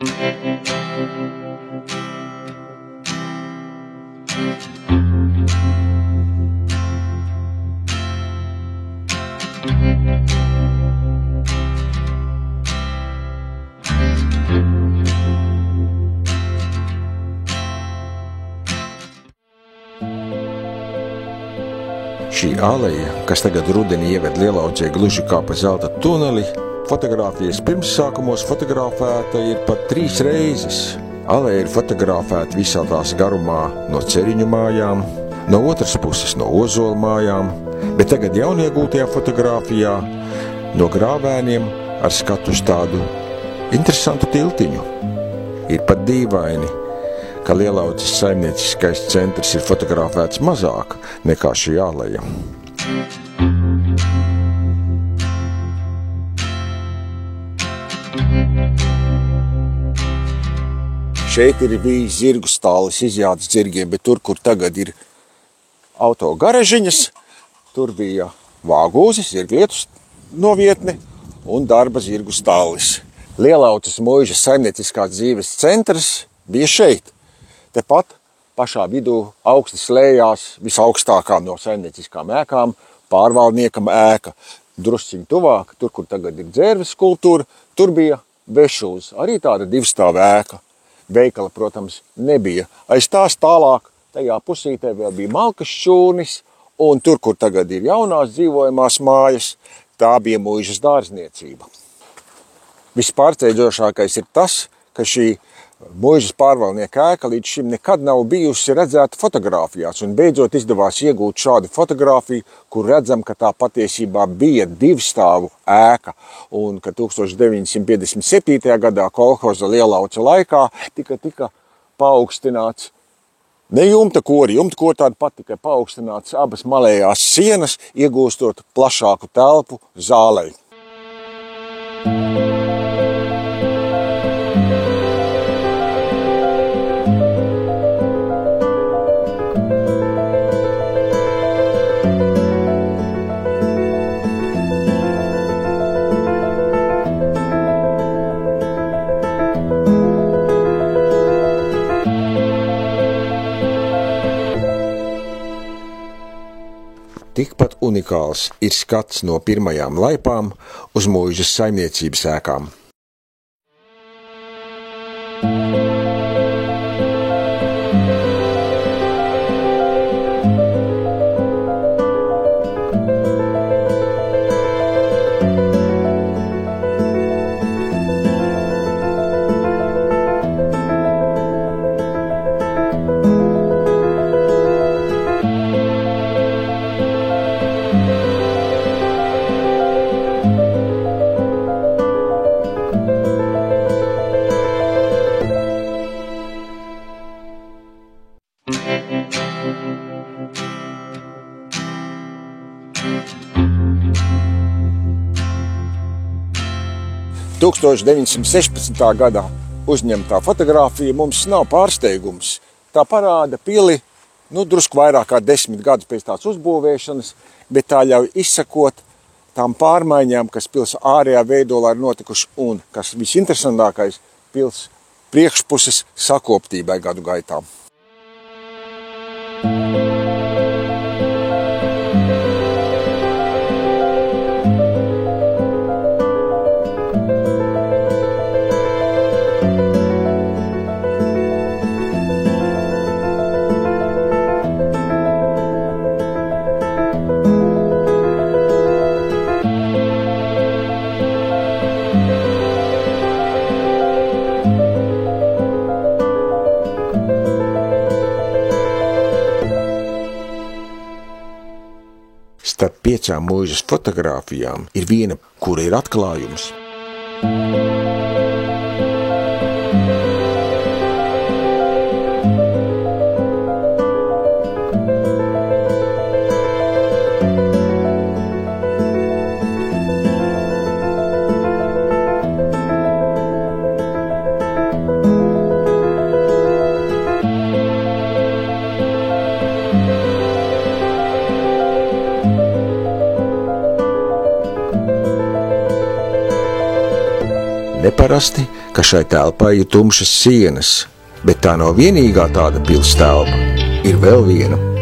Šī aleja, kas tagad rudenī ieved Lielaudzē gluži kā pa zelta tuneli, fotogrāfijas pirmsākumos fotografēta ir pat 3 reizes. Aleja ir fotografēta visā tās garumā no Ceriņu mājām, no otras puses no Ozola mājām, bet tagad jauniegūtajā fotogrāfijā no Grāvēniem ar skatu uz tādu interesantu tiltiņu. Ir pat dīvaini, ka Lielaudzes saimnieciskais centrs ir fotografēts mazāk nekā šī aleja. Šeit ir bijis zirgu stālis izjāts zirgiem, bet tur, kur tagad ir auto garažiņas, tur bija vāgūzis, zirglietu novietne un darba zirgu stālis. Lielaudzes muižas saimnieciskās dzīves centrs bija šeit. Tepat pašā vidū augsti slējās visaugstākā no saimnieciskām ēkām pārvaldniekam ēka. Drusciņ tuvāk, tur, kur tagad ir dzērves kultūra, tur bija vešūs, arī tāda 2-stāva ēka. Veikala, protams, nebija. Aiz tās tālāk, tajā pusītē vēl bija malkas šķūnis, un tur, kur tagad ir jaunās dzīvojamās mājas, tā bija muižas dārzniecība. Vispārsteidzošākais ir tas, ka šī muižas pārvaldnieka ēka līdz šim nekad nav bijusi redzēta fotogrāfijās, un beidzot izdevās iegūt šādu fotogrāfiju, kur redzam, ka tā patiesībā bija 2-stāvu ēka, un ka 1957. gadā kolhoza Lielauce laikā tika paaugstināts ne jumta kori tāda pat tikai paaugstināts abas malējās sienas, iegūstot plašāku telpu zālei. Tikpat unikāls ir skats no pirmajām laipām uz muižas saimniecības ēkām. – 1916. gadā uzņemtā fotogrāfija mums nav pārsteigums. Tā parāda pili, drusku vairāk kā 10 gadus pēc tās uzbūvēšanas, bet tā ļauj izsakot tām pārmaiņām, kas pils ārējā veidolā ir notikuši un, kas visinteresantākais, pils priekšpuses sakoptībai gadu gaitā. Starp 5 muižas fotogrāfijām ir viena, kura ir atklājums. neparasti, ka šai telpai ir tumšas sienas, bet tā nav vienīgā tāda pils telpa. Ir vēl viena.